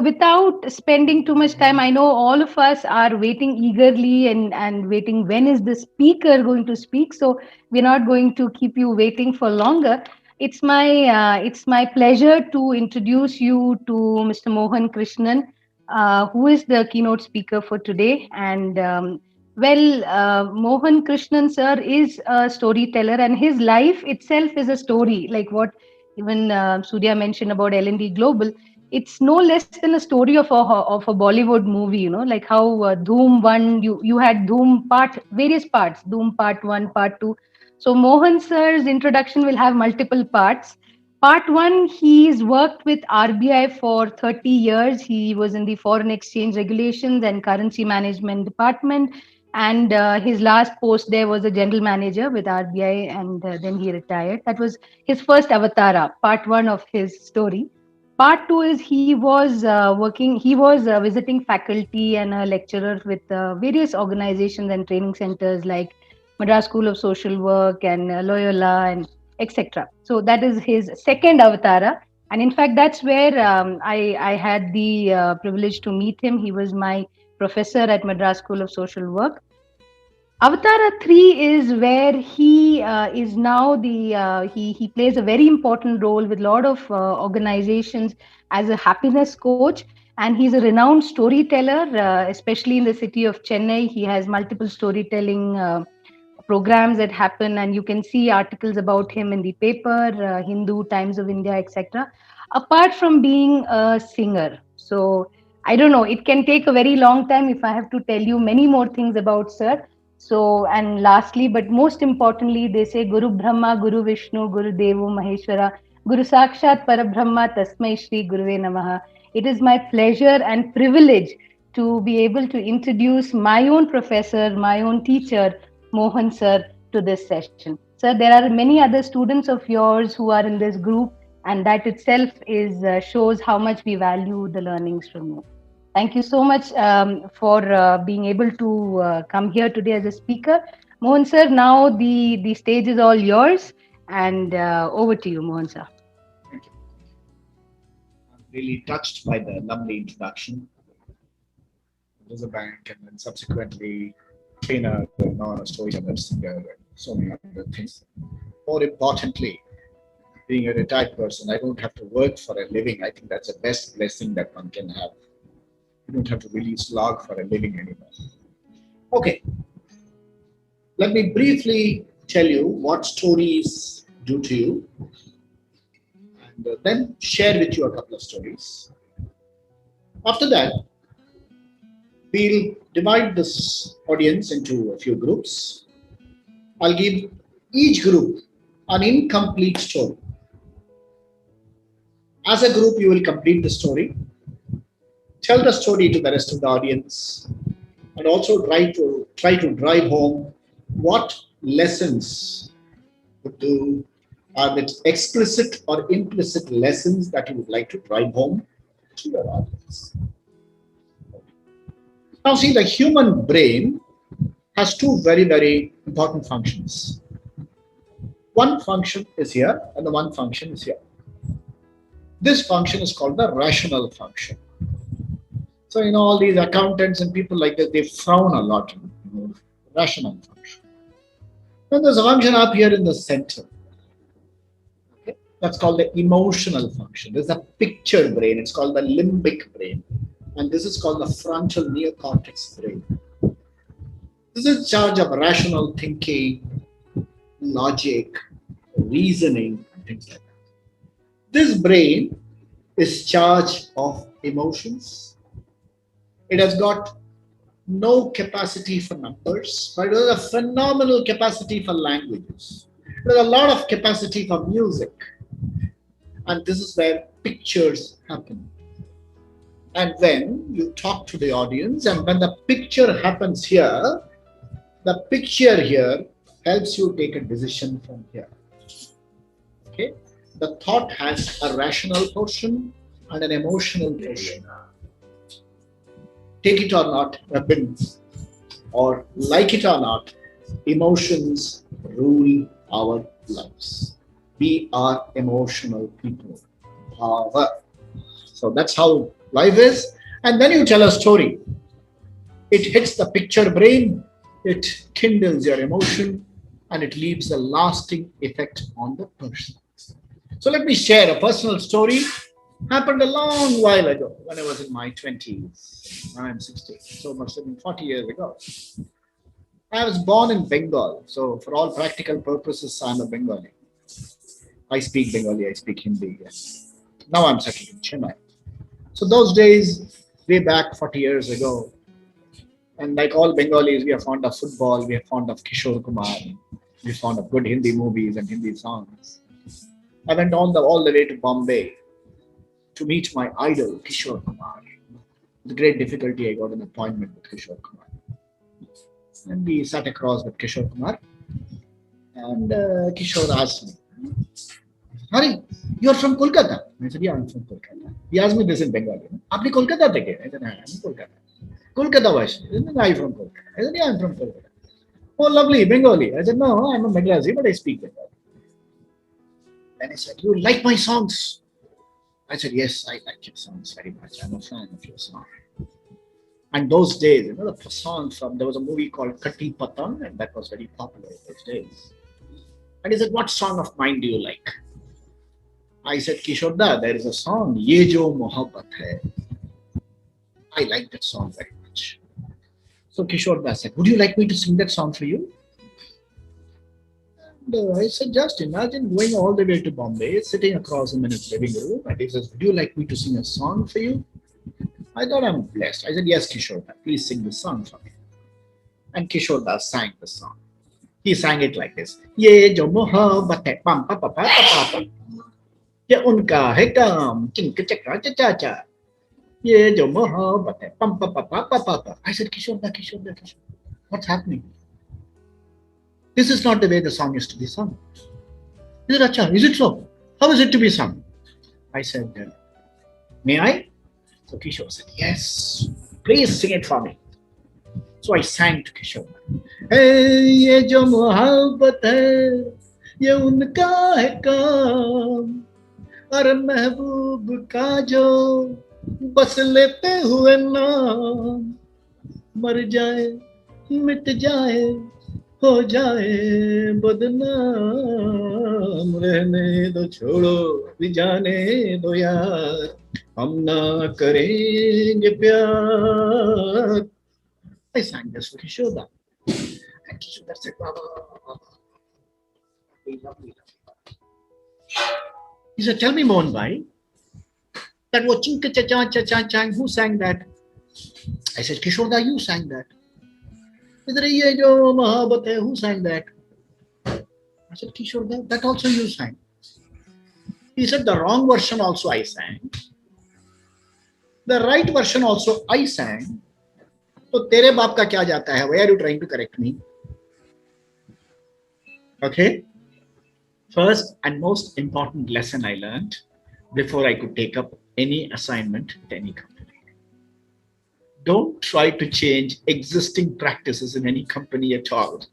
without spending too much time, I know all of us are waiting eagerly and waiting when is the speaker going to speak. So we're not going to keep you waiting for longer. It's my pleasure to introduce you to Mr. Mohan Krishnan, who is the keynote speaker for today. And Mohan Krishnan sir is a storyteller, and his life itself is a story. Like what even Surya mentioned about L&D Global, it's no less than a story of a Bollywood movie. Like how Dhoom one, you had Dhoom various parts, Dhoom part one, part two. So Mohan sir's introduction will have multiple parts. Part one, he's worked with RBI for 30 years. He was in the foreign exchange regulations and currency management department. And his last post there was a general manager with RBI, and then he retired. That was his first avatara, part one of his story. Part two is he was visiting faculty and a lecturer with various organizations and training centers like Madras School of Social Work and Loyola and etc. So that is his second avatara. And in fact, that's where I had the privilege to meet him. He was my professor at Madras School of Social Work. Avatara 3 is where he is now he plays a very important role with a lot of organizations as a happiness coach, and he's a renowned storyteller, especially in the city of Chennai. He has multiple storytelling programs that happen, and you can see articles about him in the paper, Hindu, Times of India, etc. Apart from being a singer, so I don't know, it can take a very long time if I have to tell you many more things about sir. So, and lastly, but most importantly, they say Guru Brahma, Guru Vishnu, Guru Devo Maheshwara, Guru Sakshat Parabrahma, Tasmai Shri Guruve Namaha. It is my pleasure and privilege to be able to introduce my own professor, my own teacher, Mohan sir, to this session. Sir, there are many other students of yours who are in this group, and that itself is shows how much we value the learnings from you. Thank you so much for being able to come here today as a speaker. Mohan sir, now the stage is all yours, and over to you, Mohan sir. Thank you. I'm really touched by the lovely introduction. There's a bank, and then subsequently trainer, a storyteller, singer, and so many other things. More importantly, being a retired person, I don't have to work for a living. I think that's the best blessing that one can have. You don't have to really slog for a living anymore. Okay, let me briefly tell you what stories do to you, and then share with you a couple of stories. After that, we'll divide this audience into a few groups. I'll give each group an incomplete story. As a group, you will complete the story, tell the story to the rest of the audience, and also try to drive home what lessons would do, are the explicit or implicit lessons that you would like to drive home to your audience. Now see, the human brain has two very, very important functions. One function is here and the one function is here. This function is called the rational function. So, all these accountants and people like that, they frown a lot on rational function. Then there's a function up here in the center. Okay? That's called the emotional function. There's a picture brain. It's called the limbic brain. And this is called the frontal neocortex brain. This is in charge of rational thinking, logic, reasoning, and things like that. This brain is charged of emotions. It has got no capacity for numbers, but it has a phenomenal capacity for languages. There's a lot of capacity for music. And this is where pictures happen. And when you talk to the audience, and when the picture happens here, the picture here helps you take a decision from here. Okay? The thought has a rational portion and an emotional portion. Take it or not, weapons, or like it or not, emotions rule our lives. We are emotional people. So that's how life is. And then you tell a story. It hits the picture brain, it kindles your emotion, and it leaves a lasting effect on the person. So let me share a personal story. Happened a long while ago when I was in my 20s. I'm 60, so must have been 40 years ago. I was born in Bengal, so for all practical purposes, I'm a Bengali. I speak Bengali, I speak Hindi. Yes. Now I'm settled in Chennai. So those days, way back 40 years ago, and like all Bengalis, we are fond of football, we are fond of Kishore Kumar, we are fond of good Hindi movies and Hindi songs. I went all the way to Bombay to meet my idol, Kishore Kumar. With great difficulty, I got an appointment with Kishore Kumar. And we sat across with Kishore Kumar. And Kishore asked me, Hari, you're from Kolkata? I said, yeah, I'm from Kolkata. He asked me this in Bengali. Apni Kolkata theke? I said, I'm Kolkata. Kolkata Vashi. He said, are you from Kolkata? I said, yeah, I'm from Kolkata. Oh, lovely, Bengali. I said, no, I'm a Madrasi, but I speak Bengali. And he said, you like my songs? I said, yes, I like your songs very much. I'm a fan of your song. And those days, the song there was a movie called Katti Patang, and that was very popular in those days. And he said, what song of mine do you like? I said, Kishore da, there is a song, Ye Jo Mohabbat Hai. I like that song very much. So Kishore da said, would you like me to sing that song for you? And I said, just imagine going all the way to Bombay, sitting across him in his living room, and he says, would you like me to sing a song for you? I thought I'm blessed. I said, yes, Kishore da, please sing the song for me. And Kishore da sang the song. He sang it like this. Ye jo mohabbat hai, pam pa pa pa pa pa. Ye unka hai kam, chink chakra cha cha cha. Ye jo mohabbat hai, pam pa pa pa pa pa pa. I said, Kishore da, Kishore da, Kishore. What's happening? This is not the way the song is to be sung. He said, Acha, is it so? How is it to be sung? I said, may I? So Kishore said, yes, please sing it for me. So I sang to Kishore. Hey, ye jo mohabbat hai, ye unka hai kaam, aur mehboob ka jo bas lete hue naam, mar jaye, mit jaye, ho jaye badnaam, rehne do chodo, bijane do yaar, hum na karenge pyar. I sang this for Kishore da. And Kishore da said, Baba, lovely. He said, tell me, Mohan Bhai, that was Chinka cha cha cha cha cha, who sang that? I said, Kishore da, you sang that. He said, Ye jo mohabbat hai, who sang that? I said, Kishore da, that also you sang. He said, the wrong version also I sang. The right version also I sang. तो तेरे बाप का क्या जाता है? Why are you trying to correct me? Okay. First and most important lesson I learned before I could take up any assignment at any company. Don't try to change existing practices in any company at all.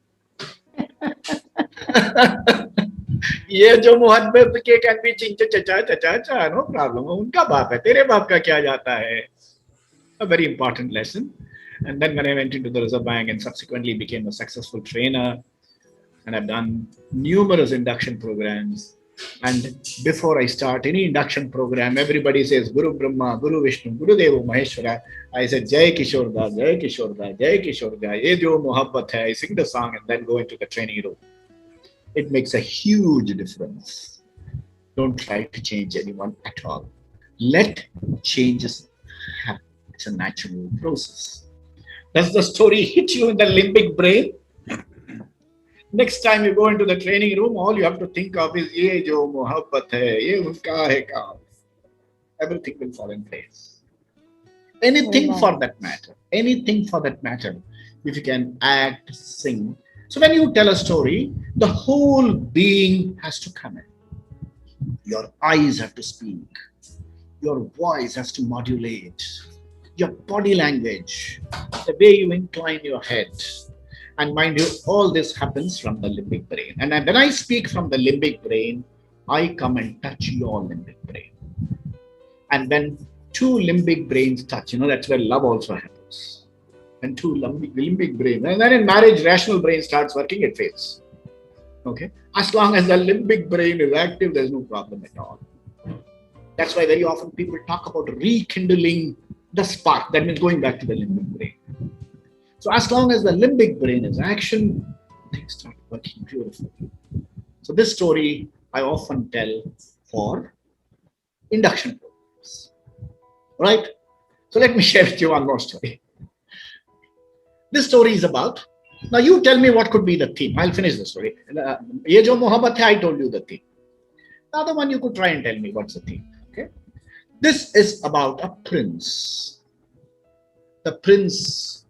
ये जो मोहब्बत के can be चिंचा चचा चचा चा, no problem. उनका बाप है, तेरे बाप का क्या जाता है? A very important lesson. And then when I went into the Reserve Bank and subsequently became a successful trainer, and I've done numerous induction programs. And before I start any induction program, everybody says Guru Brahma, Guru Vishnu, Guru Devo Maheshwara. I said Jai Kishore da, Jai Kishore da, Jai Kishore da, Ye Jo Mohabbat hai. I sing the song and then go into the training room. It makes a huge difference. Don't try to change anyone at all. Let changes happen. It's a natural process. Does the story hit you in the limbic brain? Next time you go into the training room, all you have to think of is Ye jo mohabbat hai, ye unka hai kaam. Everything will fall in place. Anything for that matter. Anything for that matter. If you can act, sing. So when you tell a story, the whole being has to come in. Your eyes have to speak. Your voice has to modulate. Your body language, the way you incline your head. And mind you, all this happens from the limbic brain. And when I speak from the limbic brain, I come and touch your limbic brain. And when two limbic brains touch. That's where love also happens. And two limbic brains. And then in marriage, rational brain starts working, it fails. Okay? As long as the limbic brain is active, there's no problem at all. That's why very often people talk about rekindling the spark. That means going back to the limbic brain. So as long as the limbic brain is action, things start working beautifully. So this story I often tell for induction programs. Right? So let me share with you one more story. This story is about, now you tell me what could be the theme. I'll finish the story. Ye jo mohabbat hai, I told you the theme. The other one you could try and tell me what's the theme. Okay? This is about a prince. The prince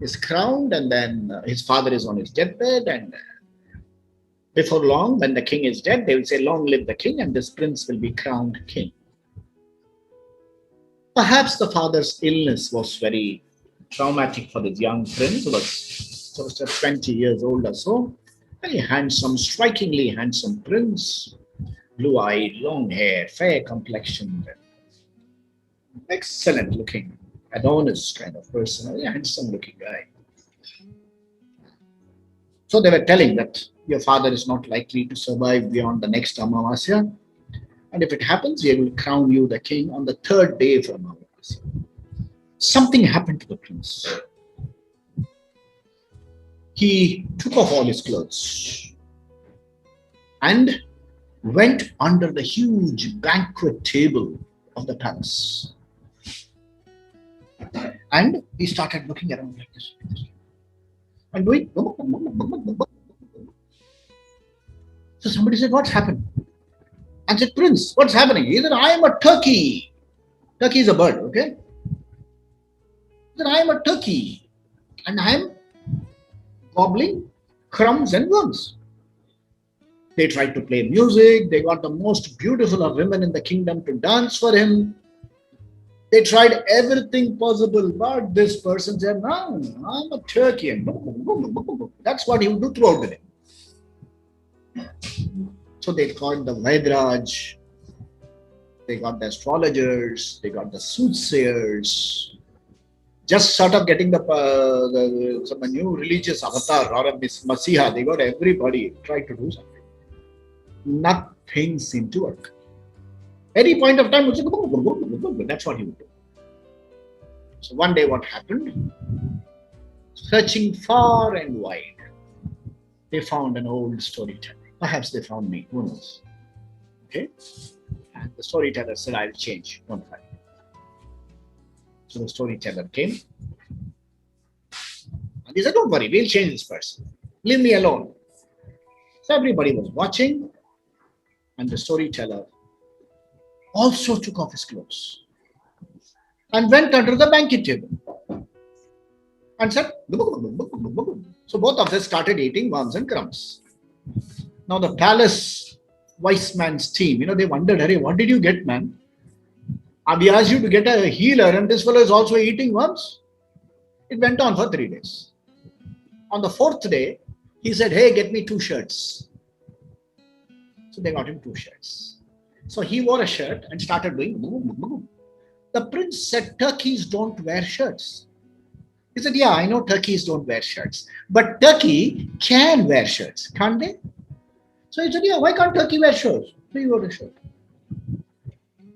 is crowned, and then his father is on his deathbed, and before long, when the king is dead, they will say, long live the king, and this prince will be crowned king. Perhaps the father's illness was very traumatic for this young prince, who was just 20 years old or so. Very handsome, strikingly handsome prince, blue-eyed, long hair, fair complexion, excellent looking, Adonis kind of person, a very handsome looking guy. So they were telling that your father is not likely to survive beyond the next Amavasya. And if it happens, we will crown you the king on the third day of Amavasya. Something happened to the prince. He took off all his clothes and went under the huge banquet table of the palace. And he started looking around like this. And doing. So somebody said, what's happened? And said, Prince, what's happening? He said, I am a turkey. Turkey is a bird, okay? He said, I am a turkey. And I am gobbling crumbs and worms. They tried to play music. They got the most beautiful of women in the kingdom to dance for him. They tried everything possible, but this person said, no, I'm a turkey. And that's what he would do throughout the day. So they called the Vaidraj, they got the astrologers, they got the soothsayers, just sort of getting some new religious avatar or a Masiha. They got everybody tried to do something. Nothing seemed to work. Any point of time, that's what he would do. So one day what happened? Searching far and wide, they found an old storyteller. Perhaps they found me, who knows? Okay? And the storyteller said, I'll change, don't worry. So the storyteller came. And he said, don't worry, we'll change this person. Leave me alone. So everybody was watching. And the storyteller also took off his clothes and went under the banquet table and said, so both of us started eating worms and crumbs. Now the palace wise man's team, they wondered, hey, what did you get, man? We asked you to get a healer and this fellow is also eating worms. It went on for 3 days. On the 4th day, he said, hey, get me 2 shirts. So they got him 2 shirts. So he wore a shirt and started doing boom. The prince said, turkeys don't wear shirts. He said, yeah, I know turkeys don't wear shirts. But turkey can wear shirts, can't they? So he said, yeah, why can't turkey wear shirts? So he wore a shirt.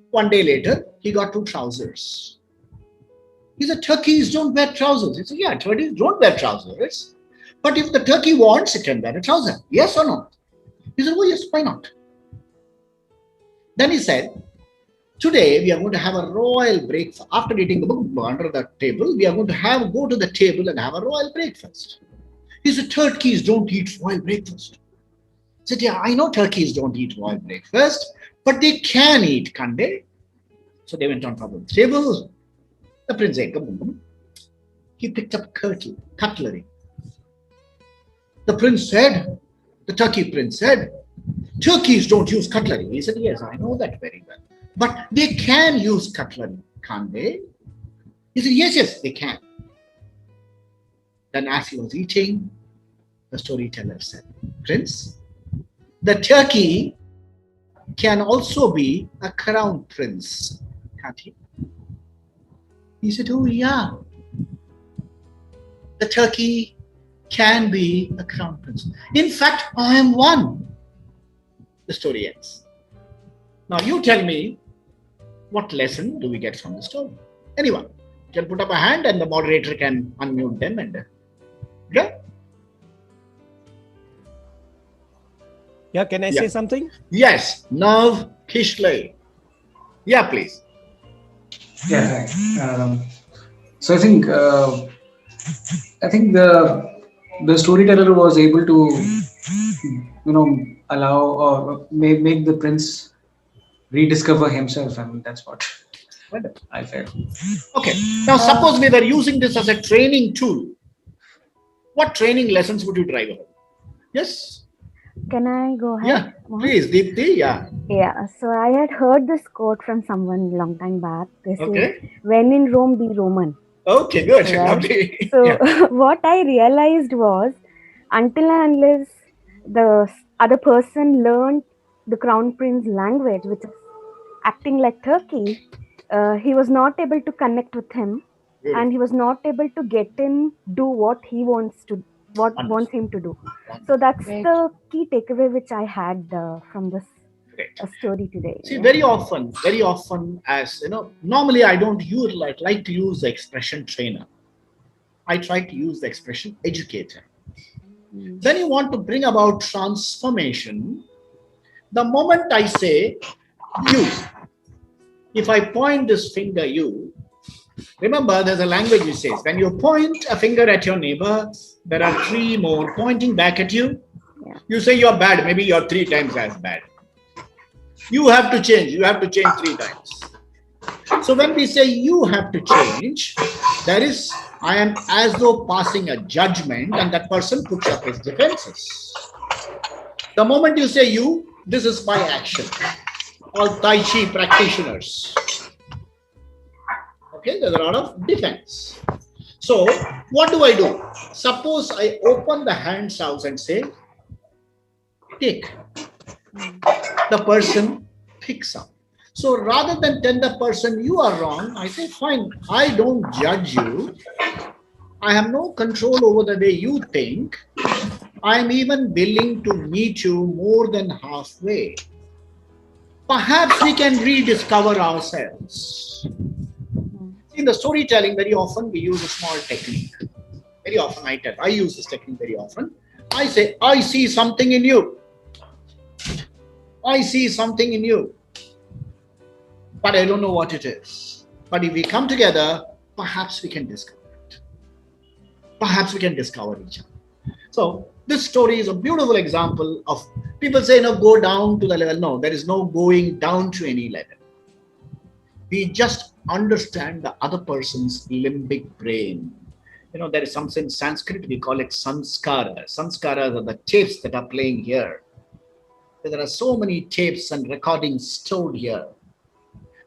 One day later, he got 2 trousers. He said, turkeys don't wear trousers. He said, yeah, turkeys don't wear trousers. But if the turkey wants, it can wear a trouser. Yes or no? He said, oh yes, why not? Then he said, today we are going to have a royal breakfast. After eating under the table, we are going to go to the table and have a royal breakfast. He said, turkeys don't eat royal breakfast. He said, yeah, I know turkeys don't eat royal breakfast, but they can eat, can't they? So they went on top of the table. The prince ate. He picked up cutlery. The prince said, the turkey prince said, turkeys don't use cutlery. He said, yes, I know that very well. But they can use cutlery, can't they? He said, yes, they can. Then as he was eating, the storyteller said, Prince, the turkey can also be a crown prince, can't he? He said, oh yeah, the turkey can be a crown prince. In fact, I am one. The story ends. Now you tell me, what lesson do we get from the story? Anyone can put up a hand and the moderator can unmute them. And okay? Yeah, can I say something? Yes, Nav Kishley. Yeah, please. Yeah. So I think the storyteller was able to allow or make the prince rediscover himself. I mean, that's what I felt. Okay. Now suppose we were using this as a training tool. What training lessons would you drive home? Yes. Can I go ahead? Yeah, please, Deepthi. Yeah. Yeah. So I had heard this quote from someone long time back. They say, Okay. "When in Rome, be Roman." Okay, good. Right. Lovely. So Yeah. what I realized was, until and unless the other person learned the crown prince language, which is acting like turkey, he was not able to connect with him, Beautiful. and he was not able to get in do what he wants to, what Wonderful. wants him to do. Wonderful. So that's Great. the key takeaway which I had from this Great. story today. See, Yeah. very often, as you know, normally I don't use like to use the expression trainer. I try to use the expression educator. When you want to bring about transformation, the moment I say you, if I point this finger you, remember there's a language which says when you point a finger at your neighbor, there are three more pointing back at you. Yeah. You say you're bad, maybe you're 3 times as bad. You have to change. You have to change 3 times. So when we say you have to change, that is, I am as though passing a judgment and that person puts up his defenses. The moment you say you, this is my action. All Tai Chi practitioners. Okay, there's a lot of defense. So what do? Suppose I open the hands out and say, take. The person picks up. So rather than tell the person you are wrong, I say, fine, I don't judge you. I have no control over the way you think. I'm even willing to meet you more than halfway. Perhaps we can rediscover ourselves. In the storytelling, very often we use a small technique. Very often I use this technique very often. I say, I see something in you. I see something in you. But I don't know what it is. But if we come together, perhaps we can discover it. Perhaps we can discover each other. So this story is a beautiful example of people say, no, go down to the level. No, there is no going down to any level. We just understand the other person's limbic brain. You know, there is something in Sanskrit, we call it sanskara. Sanskaras are the tapes that are playing here. There are so many tapes and recordings stored here.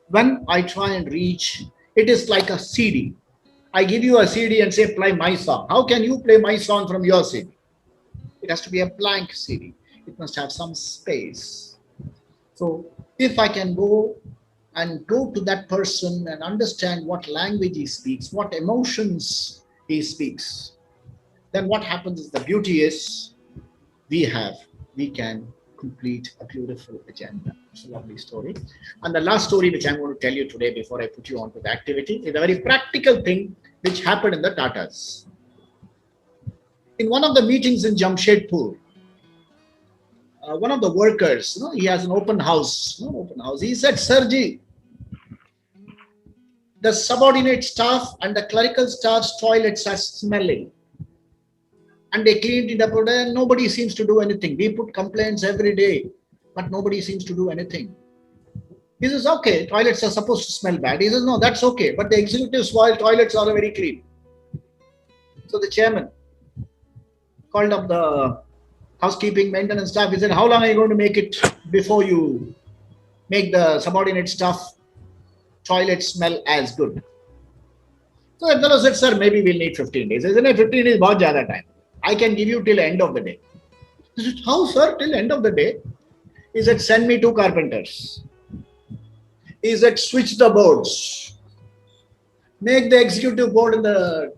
When I try and reach, it is like a CD. I give you a CD and say, play my song. How can you play my song from your CD? It has to be a blank CD. It must have some space. So if I can go to that person and understand what language he speaks, what emotions he speaks, then what happens is the beauty is we can complete a beautiful agenda. It's a lovely story. And the last story which I'm going to tell you today before I put you on to the activity is a very practical thing which happened in the Tatas. In one of the meetings in Jamshedpur, one of the workers, he has an open house. He said, Sirji, the subordinate staff and the clerical staff's toilets are smelling. And they cleaned it up, and nobody seems to do anything. We put complaints every day, but nobody seems to do anything. He says, okay, toilets are supposed to smell bad. He says, no, that's okay. But the executives' toilets are very clean. So the chairman called up the housekeeping maintenance staff. He said, how long are you going to make it before you make the subordinate staff toilets smell as good? So the fellow said, sir, maybe we'll need 15 days. He said, 15 days is very jada time. I can give you till end of the day. He said, how, sir, till end of the day? He said, send me 2 carpenters. He said, switch the boards. Make the executive board in the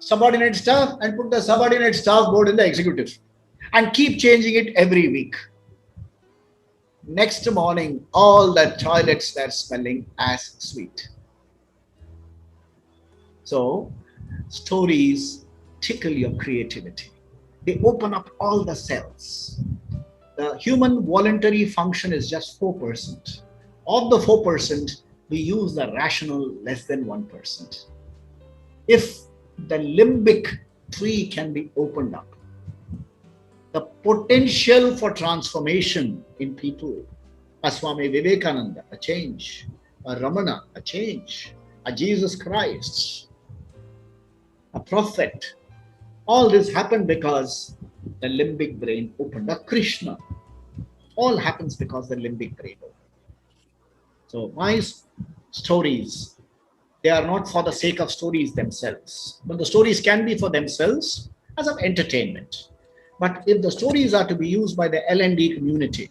subordinate staff and put the subordinate staff board in the executive. And keep changing it every week. Next morning, all the toilets were smelling as sweet. So, stories tickle your creativity. They open up all the cells. The human voluntary function is just 4%. Of the 4%, we use the rational less than 1%. If the limbic tree can be opened up, the potential for transformation in people, a Swami Vivekananda, a change, a Ramana, a change, a Jesus Christ, a prophet, all this happened because the limbic brain opened. A Krishna, all happens because the limbic brain opened. So my stories, they are not for the sake of stories themselves, but the stories can be for themselves as an entertainment. But if the stories are to be used by the L&D community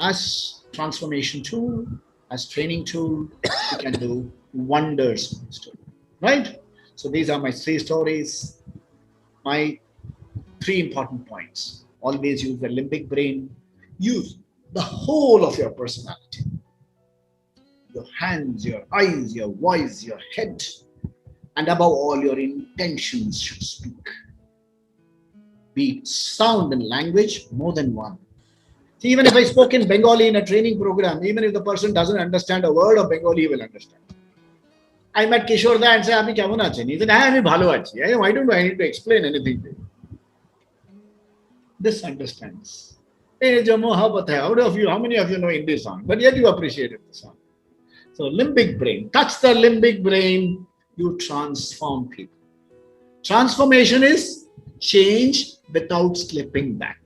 as transformation tool, as training tool, we can do wonders with the story, right? So these are my 3 stories. My 3 important points. Always use the limbic brain. Use the whole of your personality. Your hands, your eyes, your voice, your head, and above all, your intentions should speak. Be sound in language, more than one. See, even if I spoke in Bengali in a training program, even if the person doesn't understand a word of Bengali, he will understand. I met Kishore and said, "Aapni kemon achen?" He said, "I am bhalo achi." Why don't I need to explain anything to you? This understands. Hey, Jammu, how many of you know Hindi song? But yet you appreciated the song. So limbic brain, touch the limbic brain, you transform people. Transformation is change without slipping back.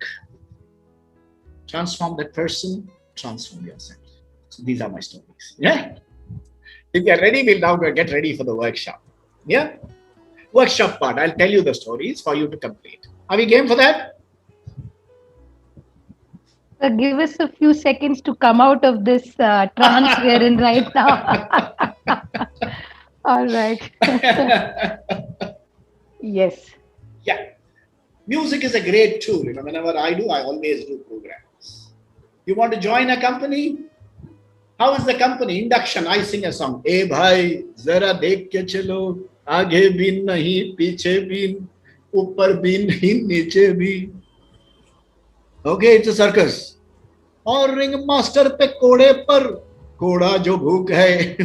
Transform that person, transform yourself. So these are my stories. Yeah. If you are ready, we'll now get ready for the workshop. Yeah. Workshop part, I'll tell you the stories for you to complete. Are we game for that? Give us a few seconds to come out of this trance we're in right now. All right. Yes. Yeah. Music is a great tool. Whenever I do, I always do programs. You want to join a company? How is the company? Induction. I sing a song. "Eh bhai, zara dekh ke chalo, aage bhi nahi, piche bhi, upar bhi nahi, niche bhi." Okay, it's a circus. और ring master पे कोड़े पर कोड़ा जो भूख है.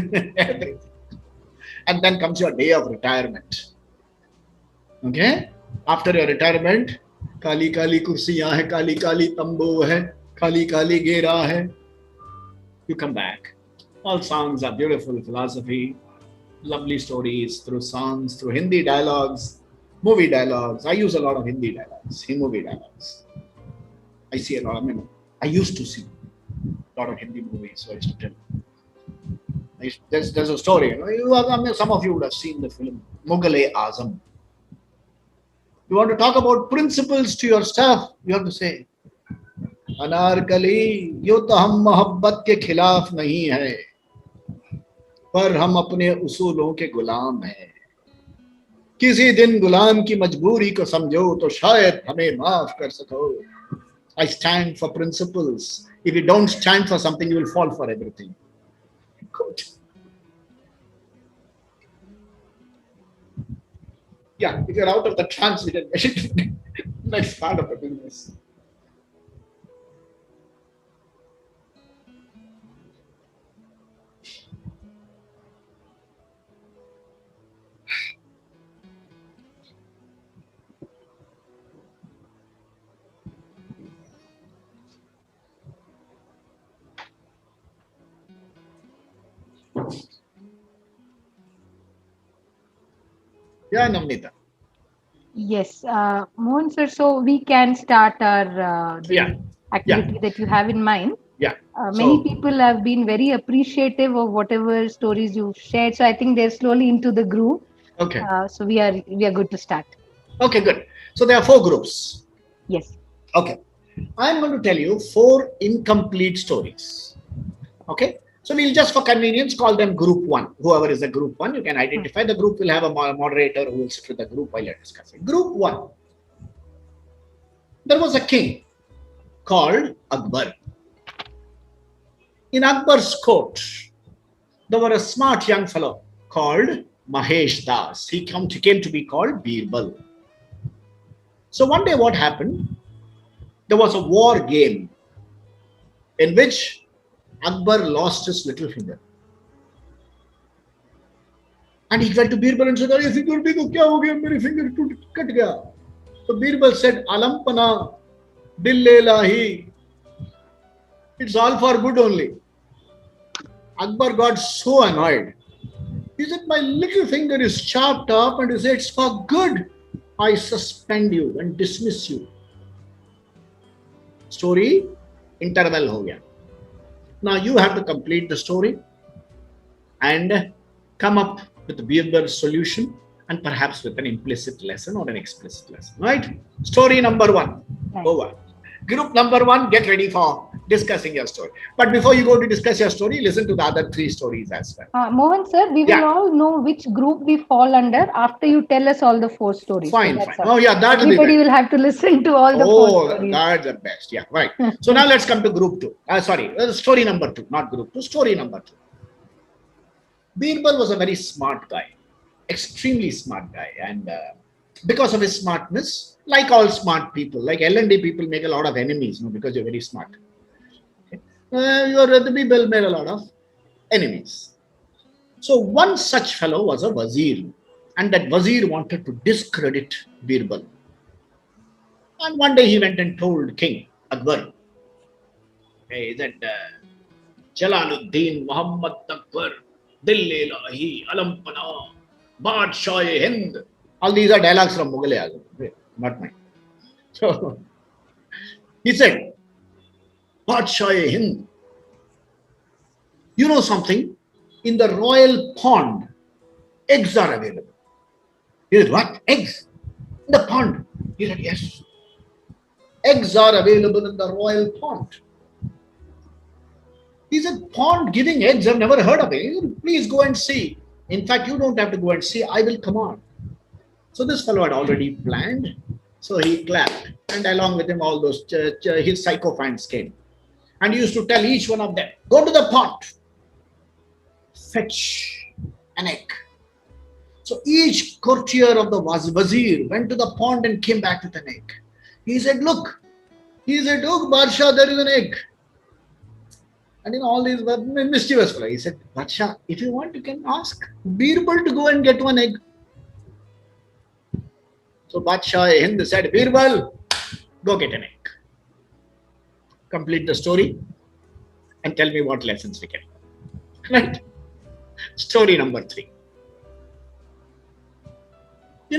And then comes your day of retirement. Okay? After your retirement, Kali Kali कुर्सियां है, काली काली तंबू है, काली काली घेरा है. You come back. All songs are beautiful philosophy, lovely stories through songs, through Hindi dialogues, movie dialogues. I use a lot of Hindi dialogues, movie dialogues. I see a lot of them. I used to see a lot of Hindi movies, so I used to tell. There's a story. Some of you would have seen the film Mughal-e-Azam. You want to talk about principles to your staff, you have to say, "Anarkali, यो तो हम मोहब्बत के खिलाफ नहीं है, पर हम अपने उसूलों के गुलाम हैं. किसी दिन गुलाम की मजबूरी को समझो तो शायद हमें माफ कर सको." I stand for principles. If you don't stand for something, you will fall for everything. Good. Yeah, if you're out of the trance, we can get it. Next part of the business. Yeah, Namnita. Yes. Mohan sir, so we can start our the activity that you have in mind. Yeah. Many people have been very appreciative of whatever stories you've shared. So I think they're slowly into the groove. Okay. So we are good to start. Okay, good. So there are 4 groups. Yes. Okay. I'm going to tell you 4 incomplete stories. Okay. So we'll just for convenience call them group 1. Whoever is the group 1, you can identify. The group will have a moderator who will sit with the group while you're discussing. Group 1. There was a king called Akbar. In Akbar's court, there was a smart young fellow called Mahesh Das. He came to be called Birbal. So one day what happened? There was a war game in which Akbar lost his little finger. And he went to Birbal and said, "Are finger big? Kya ho gaya? Mere finger cut gaya." So Birbal said, "Alampana, dille lahi." It's all for good only. Akbar got so annoyed. He said, "My little finger is chopped up," and he said, "It's for good. I suspend you and dismiss you." Story interval ho gaya. Now you have to complete the story and come up with the Birbal solution and perhaps with an implicit lesson or an explicit lesson. Right? Story number 1. Right. Over. Group number 1, get ready for discussing your story. But before you go to discuss your story, listen to the other 3 stories as well. Mohan sir, we will all know which group we fall under after you tell us all the 4 stories. Fine, So fine. all. Oh yeah, that will be Everybody great. will have to listen to all the 4 stories. That's the best. Yeah, right. So now let's come to group 2. Story number 2, not group 2. Story number 2. Birbal was a very smart guy, extremely smart guy, and because of his smartness, like all smart people, like L&D people make a lot of enemies, because you're very smart. Okay? The Birbal made a lot of enemies. So one such fellow was a wazir, and that wazir wanted to discredit Birbal. And one day he went and told King Akbar, hey, that Jalaluddin Muhammad Akbar, Dille Lahi, Alampana, Badshah Hind. All these are dialogues from Mughal Azam, not mine. So he said, Badshah Hind, you know something? In the royal pond, eggs are available. He said, what? Eggs? In the pond? He said, yes. Eggs are available in the royal pond. He said, pond giving eggs, I've never heard of it. He said, please go and see. In fact, you don't have to go and see, I will command. So this fellow had already planned. So he clapped, and along with him all those, his sycophants came. And he used to tell each one of them, go to the pond, fetch an egg. So each courtier of the wazir went to the pond and came back with an egg. He said, look, Badshah, there is an egg. And all these were mischievous fellow. He said, Badshah, if you want, you can ask Birbal to go and get one egg. So Badshah Hind said, Birbal, go get an egg. Complete the story and tell me what lessons we can learn. Right? Story number 3.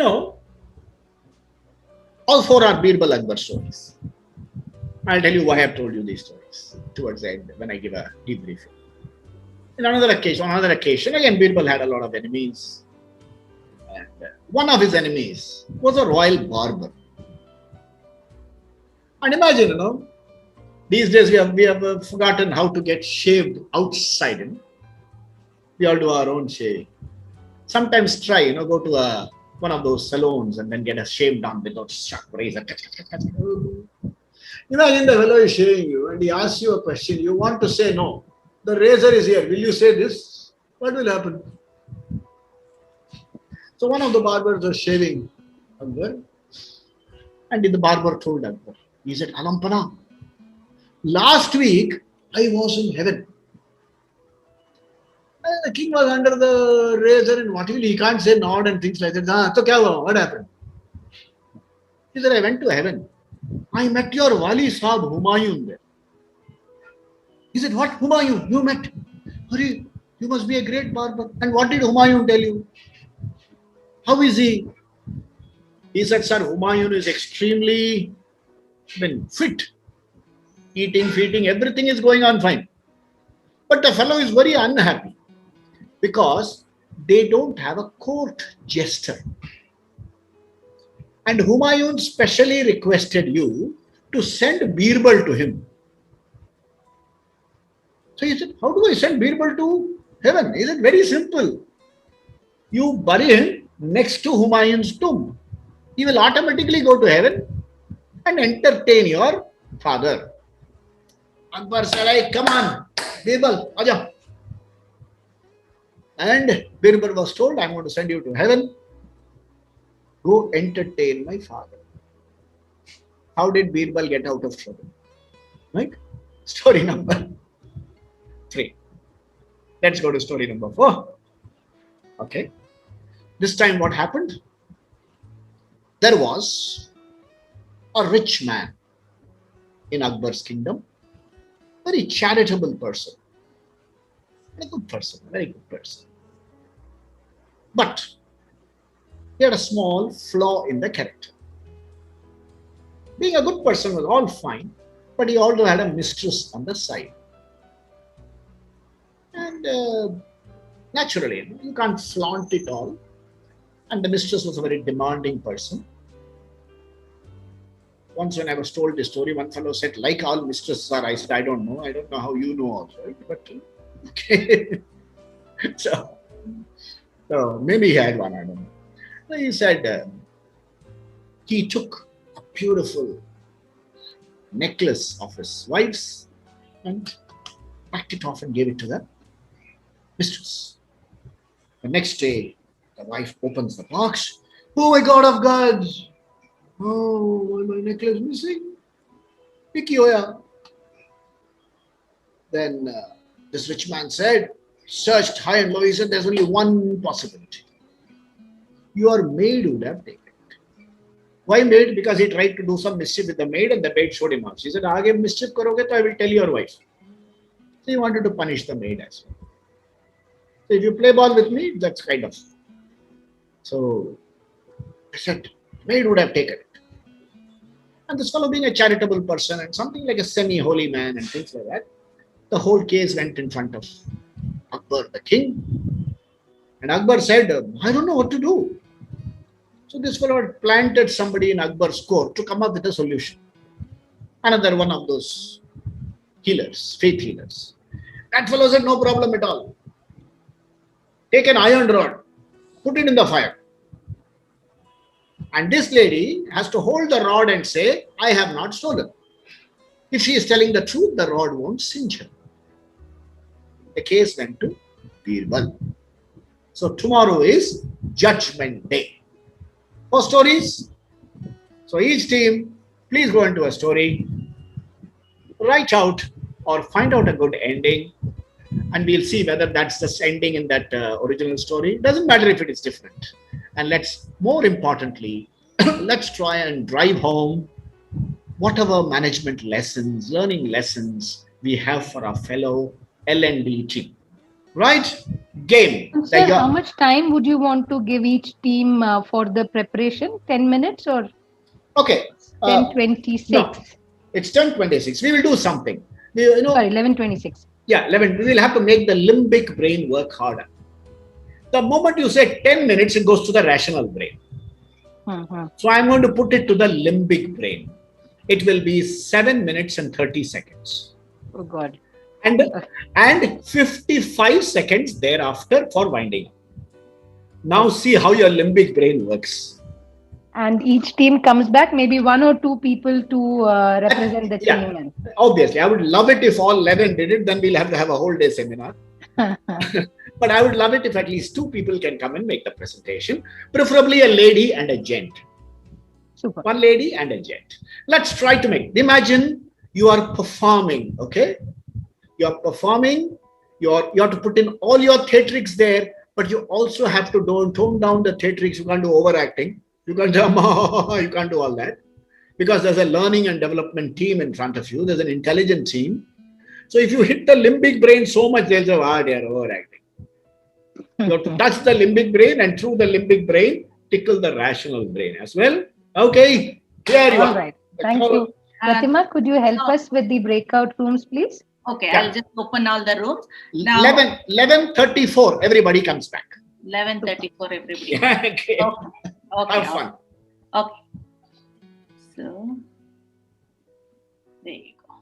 All 4 are Birbal Akbar stories. I'll tell you why I've told you these stories towards the end when I give a debriefing. On another occasion, again, Birbal had a lot of enemies. And one of his enemies was a royal barber. And imagine, these days we have forgotten how to get shaved outside. We all do our own shave. Sometimes try, go to one of those salons and then get a shave done without sharp razor. Imagine the fellow is shaving you and he asks you a question. You want to say no. The razor is here. Will you say this? What will happen? So one of the barbers was shaving Akbar. And the barber told Akbar. He said, Alampana, last week I was in heaven. And the king was under the razor and what he can't say nod and things like that. So kya hua? What happened? He said, I went to heaven. I met your Wali Sahab Humayun there. He said, what Humayun? You met? Hurry, you must be a great barber. And what did Humayun tell you? How is he? He said, sir, Humayun is extremely fit. Eating, feeding, everything is going on fine. But the fellow is very unhappy because they don't have a court jester. And Humayun specially requested you to send Birbal to him. So he said, how do I send Birbal to heaven? He said, very simple. You bury him next to Humayun's tomb. He will automatically go to heaven and entertain your father. Akbar said, hey, come on, Birbal, aja. And Birbal was told, I'm going to send you to heaven. Go entertain my father. How did Birbal get out of trouble? Right? Story number 3. Let's go to story number 4. Okay. This time what happened? There was a rich man in Akbar's kingdom, very charitable person, a good person, a very good person. But he had a small flaw in the character. Being a good person was all fine, but he also had a mistress on the side. And naturally, you can't flaunt it all. And the mistress was a very demanding person. Once when I was told this story, one fellow said, like all mistresses are. I said, I don't know how you know also. Right? But okay. so maybe he had one, I don't know. He said he took a beautiful necklace of his wife's and packed it off and gave it to the mistress. The next day, the wife opens the box. Oh my God of gods! Oh, my necklace missing. Picky hoya. Then this rich man said, searched high and low. He said, there's only one possibility. Your maid would have taken it. Why maid? Because he tried to do some mischief with the maid and the maid showed him out. She said, aage mischief karoge to I will tell your wife. So he wanted to punish the maid as well. So if you play ball with me, that's kind of. So I said, maid would have taken it. And this fellow being a charitable person and something like a semi-holy man and things like that, the whole case went in front of Akbar, the king. And Akbar said, I don't know what to do. So this fellow had planted somebody in Akbar's court to come up with a solution. Another one of those healers, faith healers. That fellow said, no problem at all. Take an iron rod, put it in the fire. And this lady has to hold the rod and say, I have not stolen. If she is telling the truth, the rod won't singe her. The case went to Birbal. So tomorrow is Judgment Day. 4 stories. So each team, please go into a story, write out or find out a good ending, and we'll see whether that's the ending in that original story. It doesn't matter if it is different. And more importantly, let's try and drive home whatever management lessons, learning lessons we have for our fellow L&D team. Right? Game. And sir, how much time would you want to give each team for the preparation? 10 minutes or? Okay. 10:26. No, it's 10:26. We will do something. Sorry, 11:26. Yeah, 11. We will have to make the limbic brain work harder. The moment you say 10 minutes, it goes to the rational brain. So I'm going to put it to the limbic brain. It will be 7 minutes and 30 seconds. Oh God. And 55 seconds thereafter for winding up. Now see how your limbic brain works. And each team comes back, maybe 1 or 2 people to represent the team. Obviously, I would love it if all 11 did it, then we'll have to have a whole day seminar. But I would love it if at least 2 people can come and make the presentation, preferably a lady and a gent. Super. 1 lady and a gent. Let's try to make. Imagine you are performing, okay? You are performing. You have to put in all your theatrics there, but you also have to tone down the theatrics. You can't do overacting. You can't do all that, because there's a learning and development team in front of you. There's an intelligent team. So if you hit the limbic brain so much, they'll say, they are overacting. You have to touch the limbic brain, and through the limbic brain, tickle the rational brain as well. Okay, here you are. All right. Thank you. Pratima, could you help us with the breakout rooms, please? Okay, I'll just open all the rooms. Now, 11:34, everybody comes back. 11:34, everybody. Okay. Okay. Have fun. Okay. So, there you go.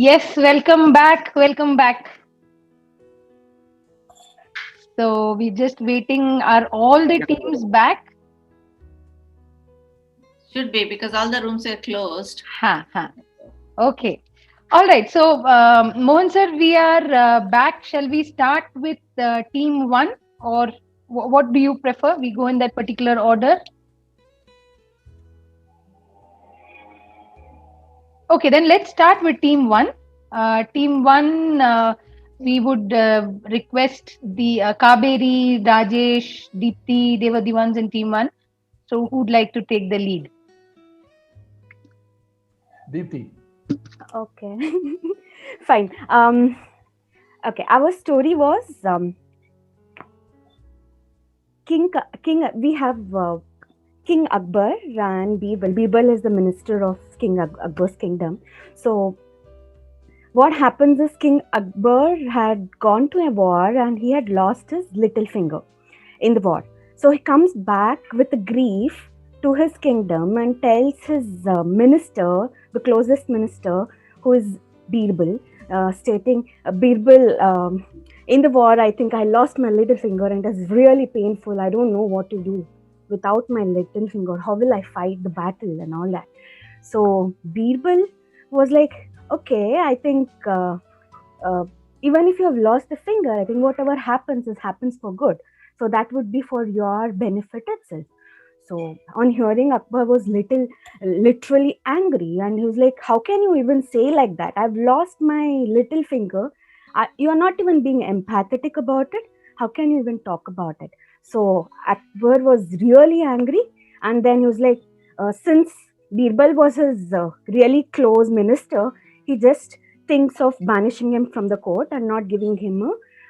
Yes, welcome back. Welcome back. So we're just waiting. Are all the teams back? Should be, because all the rooms are closed. Okay. All right. So, Mohan sir, we are back. Shall we start with team one, or what do you prefer? We go in that particular order. Okay, then let's start with team one. Team one, we would request the Kaberi, Rajesh, Deepthi. They were the ones in team one. So, who'd like to take the lead? Deepthi. Okay. Fine. Okay, our story was King. We have King Akbar and Birbal. Birbal is the minister of King Akbar's kingdom. So what happens is King Akbar had gone to a war and he had lost his little finger in the war. So he comes back with the grief to his kingdom and tells his minister, the closest minister, who is Birbal, stating, Birbal, in the war, I think I lost my little finger and it's really painful. I don't know what to do without my little finger. How will I fight the battle and all that? So Birbal was like, okay, I think even if you have lost the finger, I think whatever happens happens for good. So that would be for your benefit itself. So on hearing, Akbar was literally angry, and he was like, how can you even say like that? I've lost my little finger. You are not even being empathetic about it. How can you even talk about it? So Akbar was really angry, and then he was like, since Birbal was his really close minister, he just thinks of banishing him from the court and not giving him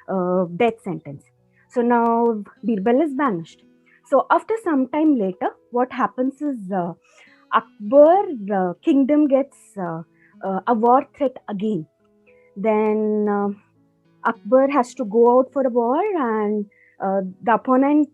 a death sentence. So now Birbal is banished. So after some time later, what happens is Akbar kingdom gets a war threat again. Then Akbar has to go out for a war, and the opponent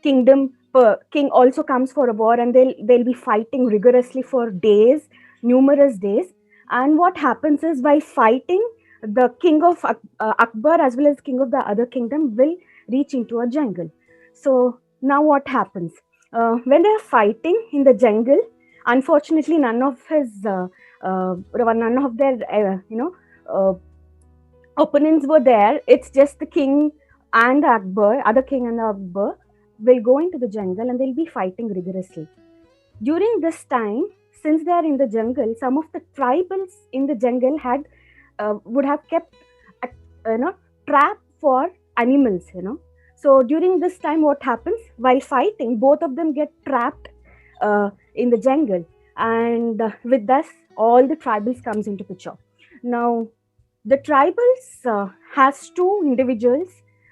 king also comes for a war, and they'll be fighting rigorously for days, numerous days. And what happens is, while fighting, the king of Akbar as well as king of the other kingdom will reach into a jungle. So now what happens? When they are fighting in the jungle, unfortunately, none of their opponents were there. It's just the king and the Akbar, other king and the Akbar will go into the jungle and they'll be fighting rigorously. During this time, since they are in the jungle, some of the tribals in the jungle would have kept trap for animals. So during this time, what happens? While fighting, both of them get trapped in the jungle, and with this, all the tribals comes into picture. Now, the tribals has two individuals,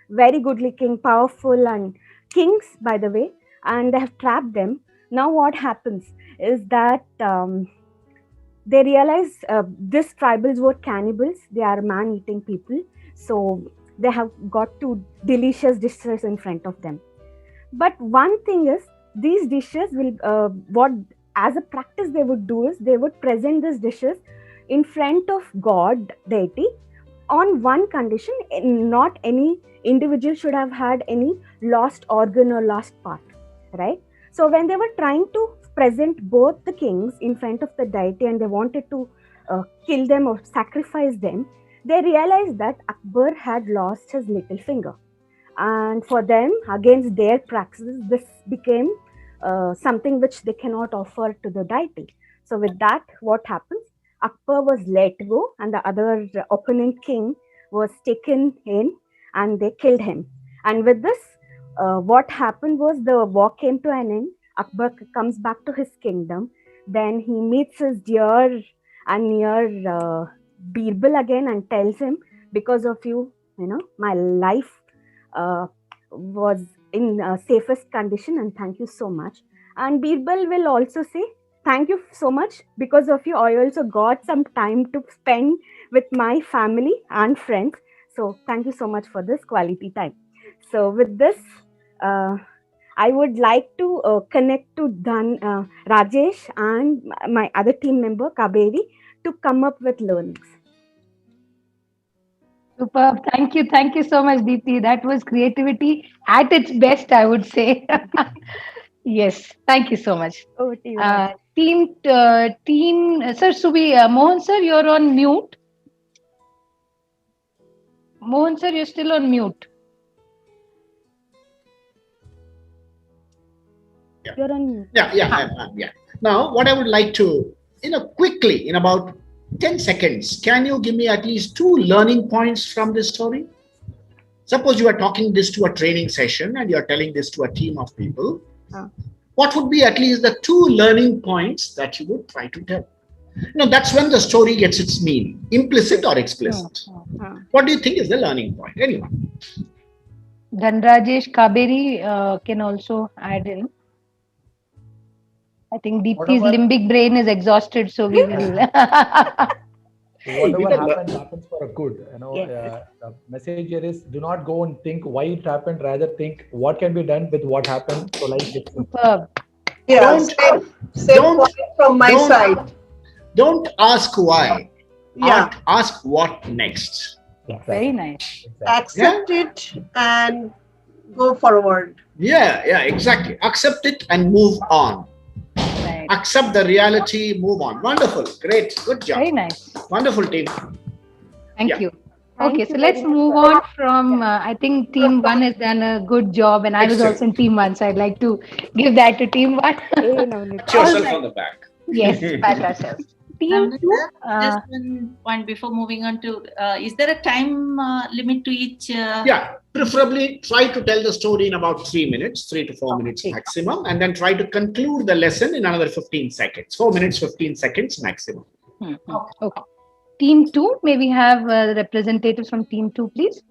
very good looking, powerful, and kings, by the way, and they have trapped them. Now what happens is that they realize these tribals were cannibals. They are man-eating people. So they have got two delicious dishes in front of them. But one thing is, these dishes will, what as a practice they would do is, they would present these dishes in front of God, deity, on one condition: not any individual should have had any lost organ or lost part, right? So when they were trying to present both the kings in front of the deity and they wanted to kill them or sacrifice them, they realized that Akbar had lost his little finger. And for them, against their practices, this became something which they cannot offer to the deity. So with that, what happens? Akbar was let go, and the other opponent king was taken in, and they killed him. And with this, what happened was, the war came to an end. Akbar comes back to his kingdom. Then he meets his dear and near Birbal again and tells him, because of you, my life was in safest condition, and thank you so much. And Birbal will also say, thank you so much. Because of you, I also got some time to spend with my family and friends. So thank you so much for this quality time. So with this, I would like to connect to Rajesh and my other team member, Kaberi, to come up with learnings. Superb. Thank you so much, Deepthi. That was creativity at its best, I would say. Yes, thank you so much. Over to you, Raj. Sir Subi, Mohan sir, you're on mute. Mohan sir, you're still on mute. You're on mute. Yeah. Now, what I would like to, quickly, in about 10 seconds, can you give me at least 2 learning points from this story? Suppose you are talking this to a training session and you are telling this to a team of people. What would be at least the 2 learning points that you would try to tell? That's when the story gets its meaning, implicit or explicit. What do you think is the learning point? Anyway. Dhanrajesh Kaberi can also add in. I think Deepti's limbic brain is exhausted, so we will. Whatever happens for a good. The message here is: do not go and think why it happened. Rather, think what can be done with what happened. So, life gets Superb. Yeah, same point from my side. Don't ask why. Yeah. Ask what next. Very nice. Accept it and go forward. Yeah, exactly. Accept it and move on. Right. Accept the reality, move on. Wonderful. Great. Good job. Very nice. Wonderful, team. Thank you. Thank Okay, you so let's very much, move sir. on from, I think Team 1 has done a good job, and I was also in Team 1, so I'd like to give that to Team 1. Hey, Navneet. Pat yourself on the back. Yes, pat ourselves. Team 2, Just one point before moving on to, is there a time limit to each? Yeah, preferably try to tell the story in about 3 minutes, 3 to 4 minutes maximum, and then try to conclude the lesson in another 15 seconds. 4 minutes, 15 seconds maximum. Okay. Team 2, may we have representatives from Team 2, please?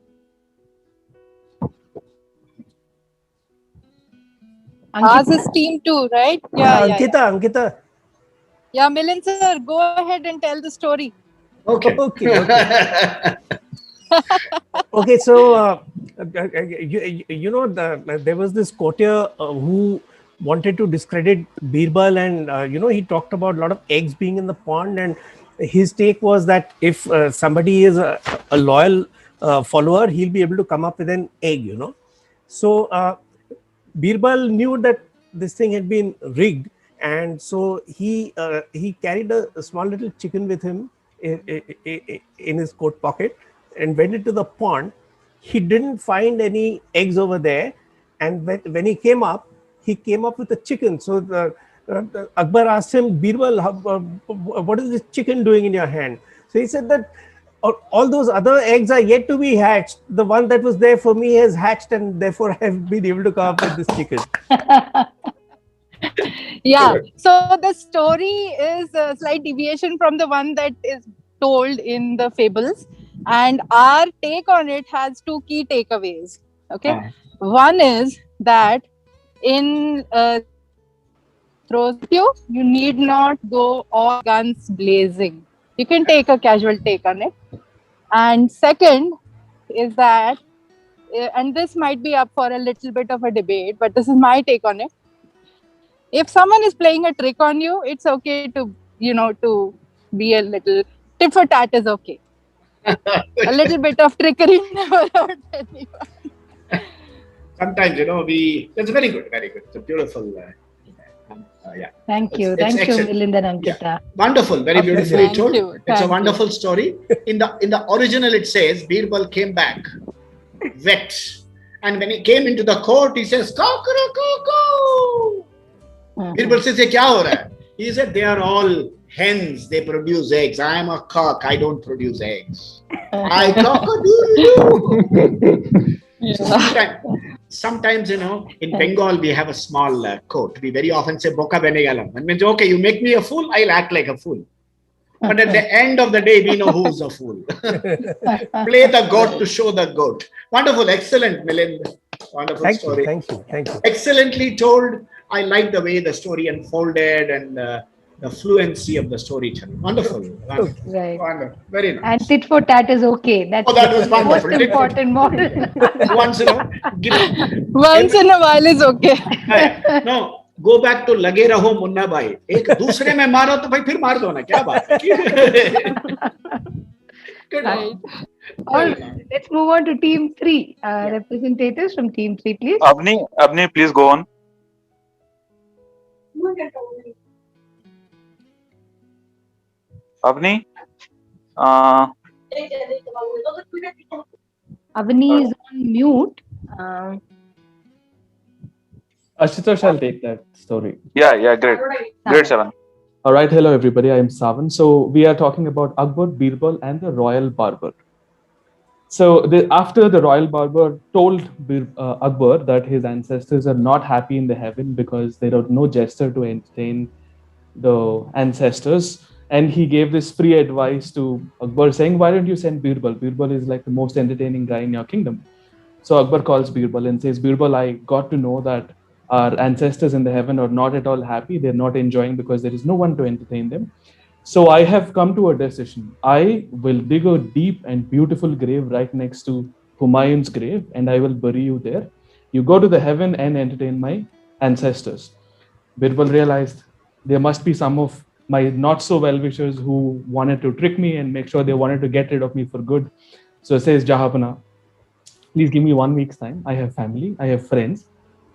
Ours is team 2, right? Yeah. Ankita. Yeah, Milind sir, go ahead and tell the story. Okay. Okay, so there was this courtier who wanted to discredit Birbal, and he talked about a lot of eggs being in the pond, and his take was that if somebody is a loyal follower, he'll be able to come up with an egg. So Birbal knew that this thing had been rigged, and so he carried a small little chicken with him in his coat pocket and went into the pond. He didn't find any eggs over there, and when he came up with a chicken. So Akbar asked him, Birbal, what is this chicken doing in your hand? So he said that all those other eggs are yet to be hatched. The one that was there for me has hatched, and therefore I have been able to come up with this chicken. Yeah, so the story is a slight deviation from the one that is told in the fables, and our take on it has 2 key takeaways. Okay, one is that in throws you need not go all guns blazing. You can take a casual take on it. And second is that, and this might be up for a little bit of a debate, but this is my take on it. If someone is playing a trick on you, it's okay to be a little tit for tat is okay. A little bit of trickery never hurt anyone. Sometimes, that's very good. It's a beautiful, Thank you, excellent. Milind and Ankita. Yeah. Wonderful, very beautifully Thank told. you. It's Thank a wonderful story. In the original, it says Birbal came back wet, and when he came into the court, he says, "Cock-a-cock-a-cock." Birbal says, "Ye kya ho raha hai?" He said, "They are all hens. They produce eggs. I am a cock. I don't produce eggs. I cock-a-doodle-doo." Sometimes, in Bengal, we have a small quote. We very often say, "Boka bene galam." It means, okay, you make me a fool, I'll act like a fool. But at the end of the day, we know who's a fool. Play the goat to show the goat. Wonderful, excellent, Milind. Wonderful story. Thank you. Excellently told. I like the way the story unfolded and the fluency of the storytelling. Wonderful. Right. Wonderful. Very nice. And tit for tat is okay. That's that was the wonderful. most important model. Once, Once in a while is okay. No, Go back to लगे रहो मुन्ना भाई, एक दूसरे में मारो तो भाई फिर मार दो ना, क्या बात है. Good Right. one. All right, let's move on to team 3. Representatives from team 3, please. Avni, please go on. Avni? Avani is on mute. Ashutosh shall take that story. Yeah, great. Great, Savan. All right, hello everybody, I am Savan. So we are talking about Akbar, Birbal and the royal barber. So after the royal barber told Akbar that his ancestors are not happy in the heaven because there are no jester to entertain the ancestors, and he gave this free advice to Akbar saying, why don't you send Birbal? Birbal is like the most entertaining guy in your kingdom. So Akbar calls Birbal and says, Birbal, I got to know that our ancestors in the heaven are not at all happy. They're not enjoying because there is no one to entertain them. So I have come to a decision. I will dig a deep and beautiful grave right next to Humayun's grave, and I will bury you there. You go to the heaven and entertain my ancestors. Birbal realized there must be some of my not so well-wishers who wanted to trick me and make sure they wanted to get rid of me for good. So says Jahapana, please give me 1 week's time. I have family, I have friends.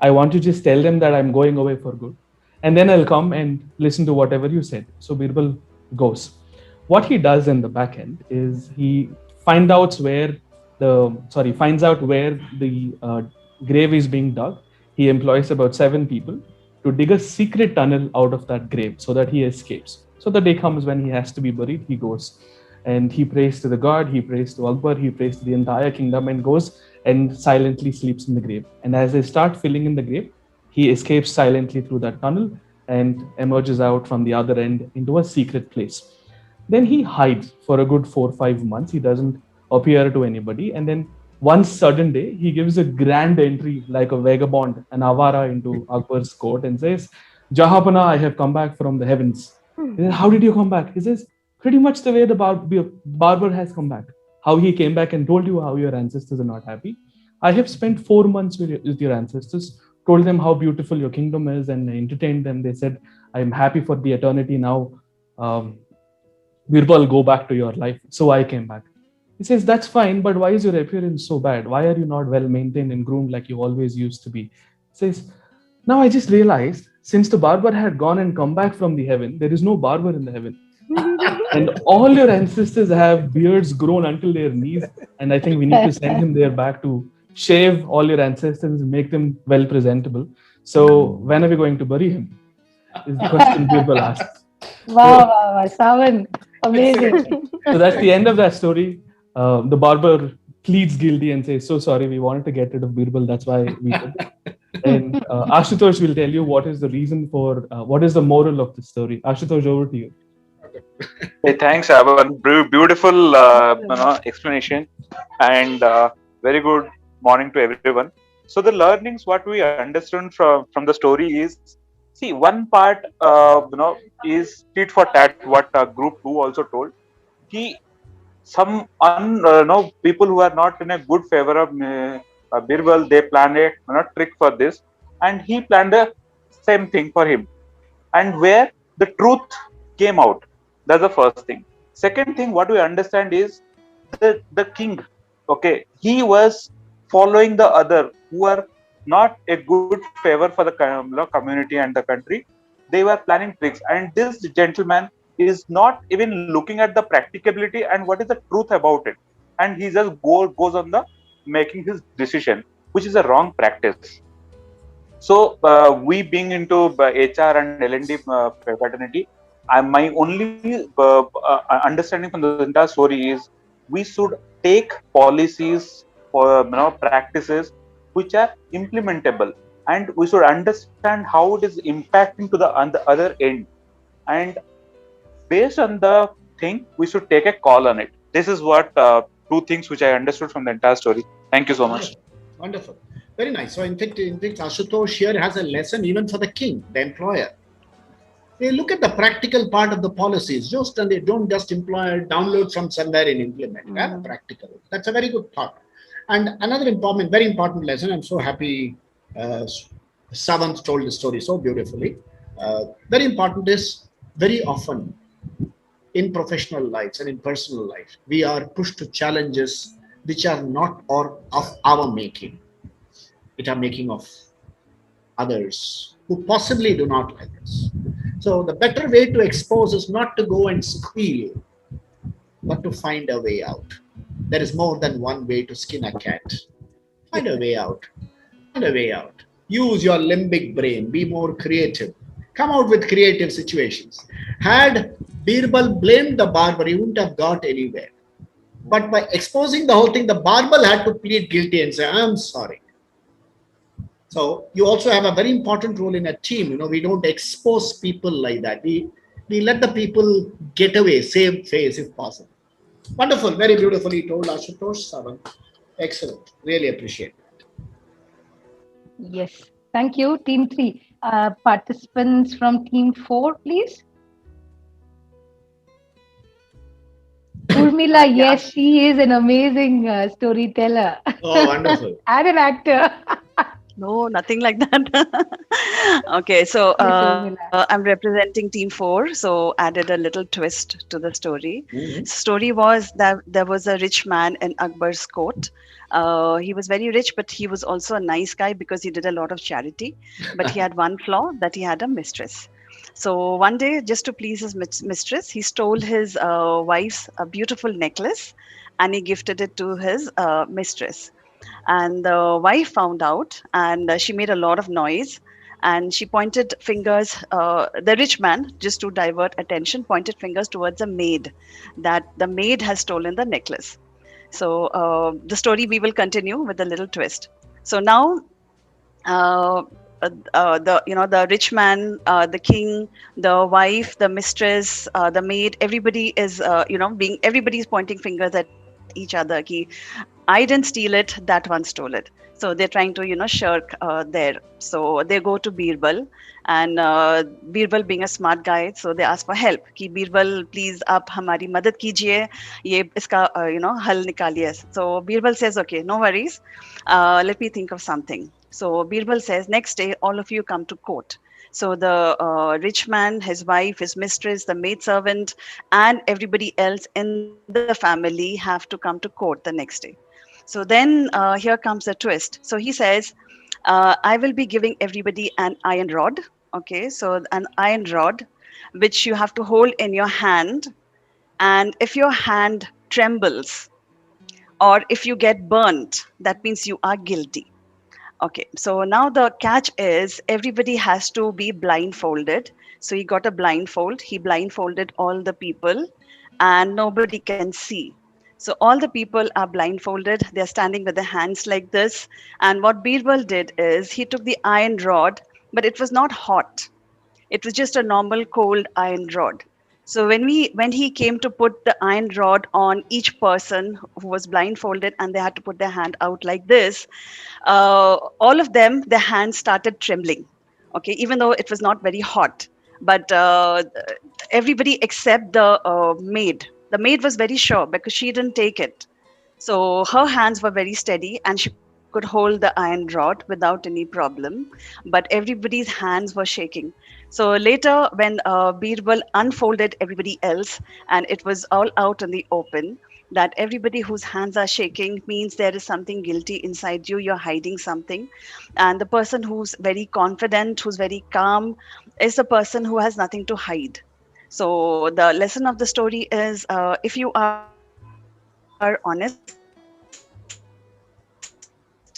I want to just tell them that I'm going away for good. And then I'll come and listen to whatever you said. So Birbal goes. What he does in the back end is he finds out where the grave is being dug. He employs about 7 people to dig a secret tunnel out of that grave so that he escapes. So the day comes when he has to be buried, he goes. And he prays to the god, he prays to Akbar, he prays to the entire kingdom and goes and silently sleeps in the grave. And as they start filling in the grave, he escapes silently through that tunnel and emerges out from the other end into a secret place. Then he hides for a good 4 or 5 months. He doesn't appear to anybody. And then one sudden day, he gives a grand entry like a vagabond, an avara, into Akbar's court and says, Jahapana, I have come back from the heavens. Says, how did you come back? He says, pretty much the way the barber has come back. How he came back and told you how your ancestors are not happy. I have spent 4 months with your ancestors, told them how beautiful your kingdom is and entertained them. They said, I'm happy for the eternity now. Birbal, go back to your life. So I came back. He says, that's fine, but why is your appearance so bad? Why are you not well maintained and groomed like you always used to be? He says, now I just realized, since the barber had gone and come back from the heaven, there is no barber in the heaven. And all your ancestors have beards grown until their knees. And I think we need to send him there back to shave all your ancestors and make them well presentable. So when are we going to bury him? Is the question Birbal asks. Wow, Savan. Amazing. So that's the end of that story. The barber pleads guilty and says, so sorry, we wanted to get rid of Birbal. That's why we did it. And Ashutosh will tell you what is the reason for, what is the moral of the story. Ashutosh, over to you. Hey, thanks, Avan. Beautiful explanation, and very good morning to everyone. So the learnings, what we understood from the story is, see, one part is tit for tat. What group 2 also told. Some people who are not in a good favor of Birbal, they planned a trick for this, and he planned the same thing for him, and where the truth came out. That's the first thing. Second thing, what we understand is the king. Okay, he was following the other who are not a good favor for the community and the country. They were planning tricks, and this gentleman is not even looking at the practicability and what is the truth about it, and he just goes on the making his decision, which is a wrong practice. So we being into HR and L&D fraternity, my only understanding from the entire story is we should take policies for practices which are implementable, and we should understand how it is impacting to the on the other end, and based on the thing we should take a call on it. This is what 2 things which I understood from the entire story. Thank you so much. Wonderful. Very nice. So in fact, Ashutosh here has a lesson even for the king, the employer. They look at the practical part of the policies, just and they don't just employ, download from somewhere and implement. Practical. That's a very good thought. And another important, very important lesson. I'm so happy Savant told the story so beautifully. Very important is very often in professional lives and in personal life, we are pushed to challenges which are not or of our making. It are making of others who possibly do not like us. So the better way to expose is not to go and squeal, but to find a way out. There is more than one way to skin a cat. Find a way out. Find a way out. Use your limbic brain. Be more creative. Come out with creative situations. Had Birbal blamed the barber, he wouldn't have got anywhere. But by exposing the whole thing, the barber had to plead guilty and say, I'm sorry. So you also have a very important role in a team. We don't expose people like that. We let the people get away, save face if possible. Wonderful, very beautifully told, Ashutosh Savant. Excellent. Really appreciate it. Yes. Thank you, Team 3. Participants from Team 4, please. Urmila, yes, she is an amazing storyteller. Oh, wonderful. And an actor. No, nothing like that. Okay, so I'm representing Team 4, so added a little twist to the story. Story was that there was a rich man in Akbar's court. He was very rich, but he was also a nice guy because he did a lot of charity. But he had one flaw, that he had a mistress. So one day, just to please his mistress, he stole his wife's beautiful necklace and he gifted it to his mistress. And the wife found out and she made a lot of noise and she pointed fingers, the rich man, just to divert attention, pointed fingers towards a maid, that the maid has stolen the necklace. So the story we will continue with a little twist. So now the rich man, the king, the wife, the mistress, the maid, everybody is everybody's pointing fingers at each other. I didn't steal it, that one stole it. So they're trying to shirk there. So they go to Birbal, and Birbal being a smart guy, so they ask for help. Ki Birbal, please आप हमारी मदद कीजिए, ये इसका हल निकालिए. So Birbal says, okay, no worries, let me think of something. So Birbal says, next day all of you come to court. So the rich man, his wife, his mistress, the maidservant, and everybody else in the family have to come to court the next day. So then here comes the twist. So he says, I will be giving everybody an iron rod. Okay, so an iron rod, which you have to hold in your hand. And if your hand trembles or if you get burnt, that means you are guilty. Okay, so now the catch is everybody has to be blindfolded. So he got a blindfold. He blindfolded all the people and nobody can see. So all the people are blindfolded. They're standing with their hands like this. And what Birbal did is he took the iron rod, but it was not hot. It was just a normal cold iron rod. So when he came to put the iron rod on each person who was blindfolded and they had to put their hand out like this, all of them, their hands started trembling. Okay, even though it was not very hot, but everybody except the maid. The maid was very sure because she didn't take it. So her hands were very steady and she could hold the iron rod without any problem. But everybody's hands were shaking. So later when Birbal unfolded everybody else and it was all out in the open, that everybody whose hands are shaking means there is something guilty inside you, you're hiding something. And the person who's very confident, who's very calm, is a person who has nothing to hide. So the lesson of the story is if you are honest,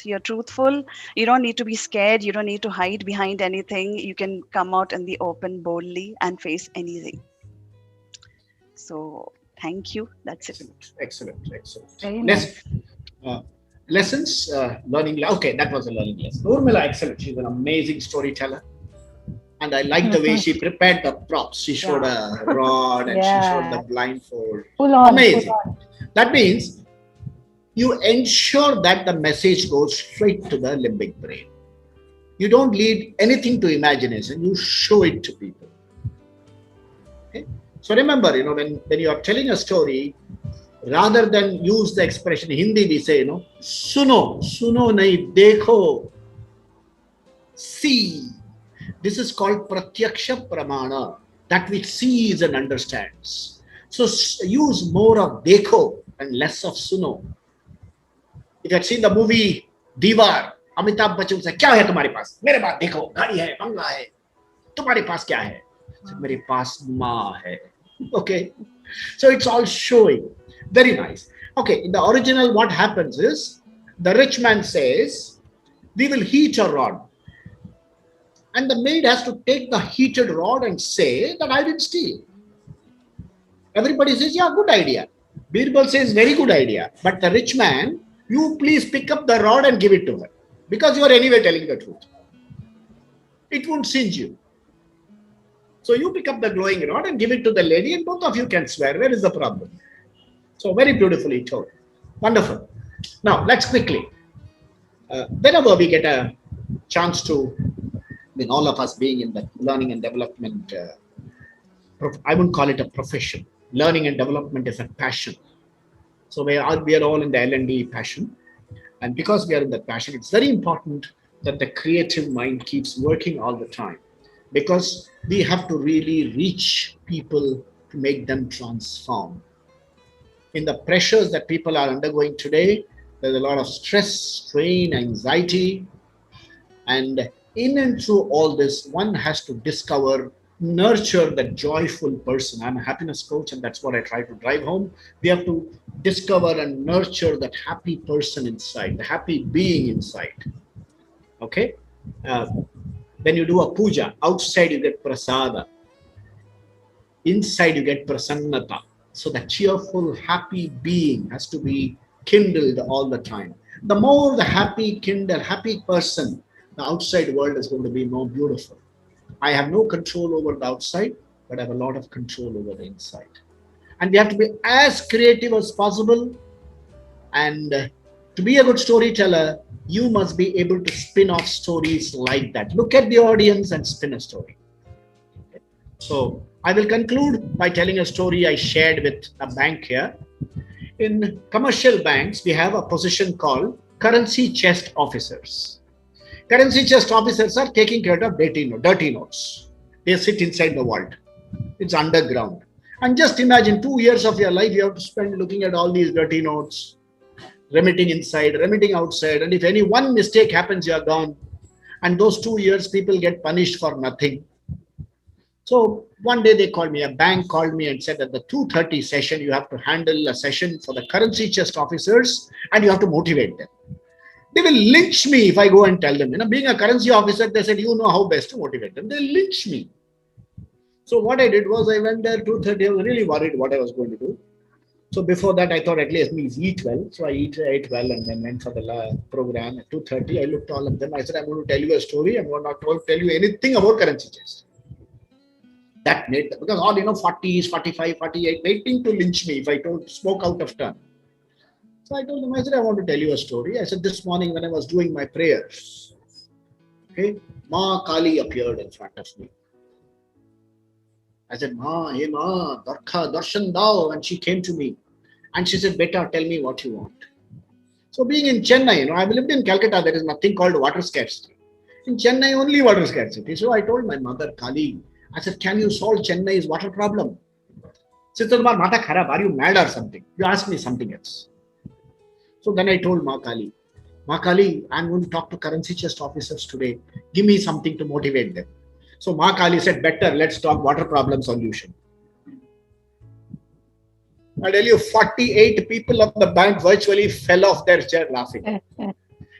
you're truthful, you don't need to be scared, you don't need to hide behind anything, you can come out in the open boldly and face anything. So thank you, that's it. Excellent. Very nice. Lessons, learning. Okay, that was a learning lesson. Urmila, excellent. She's an amazing storyteller. And I like the way she prepared the props. She showed a rod and she showed the blindfold. Amazing. That means you ensure that the message goes straight to the limbic brain. You don't leave anything to imagination. You show it to people. Okay? So remember, when you are telling a story, rather than use the expression in Hindi, we say, suno nahi, dekho. See. This is called Pratyaksha Pramana, that which sees and understands. So use more of Dekho and less of Suno. If you had seen the movie Diwar, Amitabh Bachchan said, "Kya hai tumhare paas? Mere paas dekho, gaadi hai, bangla hai. Tumhare paas kya hai?" Mere paas maa hai. Okay. So it's all showing. Very nice. Okay. In the original, what happens is the rich man says, "We will heat a rod." And the maid has to take the heated rod and say that I didn't steal. Everybody says, yeah, good idea. Birbal says, very good idea. But the rich man, you please pick up the rod and give it to her. Because you are anyway telling the truth. It won't singe you. So you pick up the glowing rod and give it to the lady and both of you can swear. Where is the problem? So very beautifully told. Wonderful. Now, let's quickly. Whenever we get a chance to, all of us being in the learning and development, I wouldn't call it a profession. Learning and development is a passion. So we are all in the L&D passion. And because we are in that passion, it's very important that the creative mind keeps working all the time. Because we have to really reach people to make them transform. In the pressures that people are undergoing today, there's a lot of stress, strain, anxiety. And in and through all this, one has to discover, nurture that joyful person. I'm a happiness coach, and that's what I try to drive home. We have to discover and nurture that happy person inside, the happy being inside. Okay? When you do a puja, outside you get prasada. Inside you get prasannata. So that cheerful, happy being has to be kindled all the time. The more the happy, kindled, happy person, the outside world is going to be more beautiful. I have no control over the outside, but I have a lot of control over the inside. And we have to be as creative as possible. And to be a good storyteller, you must be able to spin off stories like that. Look at the audience and spin a story. Okay. So I will conclude by telling a story I shared with a bank here. In commercial banks, we have a position called currency chest officers. Currency chest officers are taking care of dirty notes. They sit inside the vault. It's underground. And just imagine 2 years of your life you have to spend looking at all these dirty notes, remitting inside, remitting outside. And if any one mistake happens, you are gone. And those 2 years, people get punished for nothing. So one day they called me, a bank called me and said that the 2:30 session, you have to handle a session for the currency chest officers and you have to motivate them. They will lynch me if I go and tell them. Being a currency officer, they said, you know how best to motivate them. They'll lynch me. So what I did was I went there 2:30. I was really worried what I was going to do. So before that, I thought at least eat well. So I ate well and then went for the program. At 2:30, I looked at all of them. I said, I'm going to tell you a story. I'm not going to tell you anything about currency chest. That made them, because all 40s, 45, 48, waiting to lynch me if I don't spoke out of turn. So I told them, I said, I want to tell you a story. I said, this morning when I was doing my prayers, okay, Ma Kali appeared in front of me. I said, Ma, hey Ma, darshan dao. And she came to me and she said, Beta, tell me what you want. So being in Chennai, I've lived in Calcutta, there is nothing called water scarcity. In Chennai, only water scarcity. So I told my mother, Kali, I said, can you solve Chennai's water problem? She said, Mata kharab, are you mad or something? You asked me something else. So then I told Ma Kali, I'm going to talk to currency chest officers today. Give me something to motivate them. So Ma Kali said, better, let's talk water problem solution. I tell you, 48 people of the bank virtually fell off their chair laughing.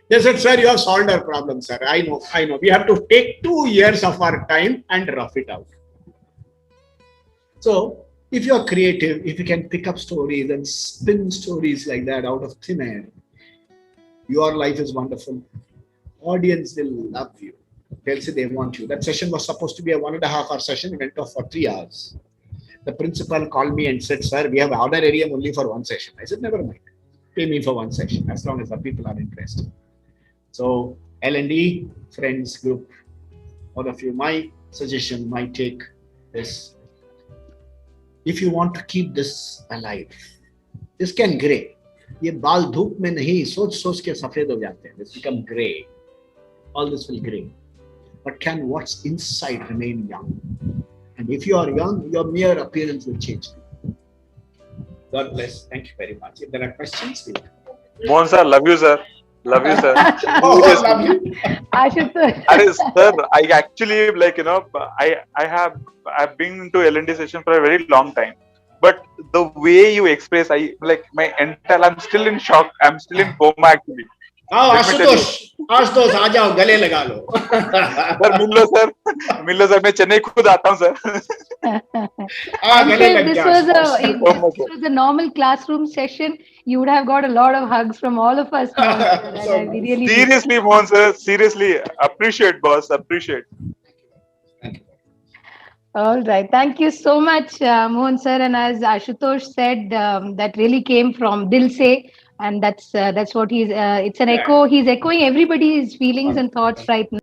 They said, sir, you have solved our problem, sir. I know. We have to take 2 years of our time and rough it out. So if you are creative, if you can pick up stories and spin stories like that out of thin air, your life is wonderful. Audience will love you. They'll say they want you. That session was supposed to be a 1.5 hour session. It went off for 3 hours. The principal called me and said, sir, we have honorarium only for 1 session. I said, never mind. Pay me for 1 session as long as the people are interested. So L&D, friends group, all of you, my suggestion, my take is, if you want to keep this alive, this can gray. ये बाल धूप में नहीं सोच के सफेद हो जाते हैं. This become gray. All this will gray. but can what's inside remain young? And if you are young, your mere appearance will change. God bless. Thank you very much. If there are questions, we'll. Mohan sir, love you, sir. Love you, sir. Oh, love you. Ashutosh. Sir, I actually I've been to L&D session for a very long time. But the way you express, I'm still in shock. I'm still in coma actually. Ashutosh आ जाओ गले लगा लो sir मिल लो sir मैं चेन्नई खुद आता हूँ sir this was a normal classroom session, you would have got a lot of hugs from all of us. Seriously, Mohan sir, seriously, appreciate boss, appreciate. All right, thank you so much, Mohan sir. And as Ashutosh said, that really came from Dil Se, and that's what he's. It's an echo. He's echoing everybody's feelings and thoughts right now.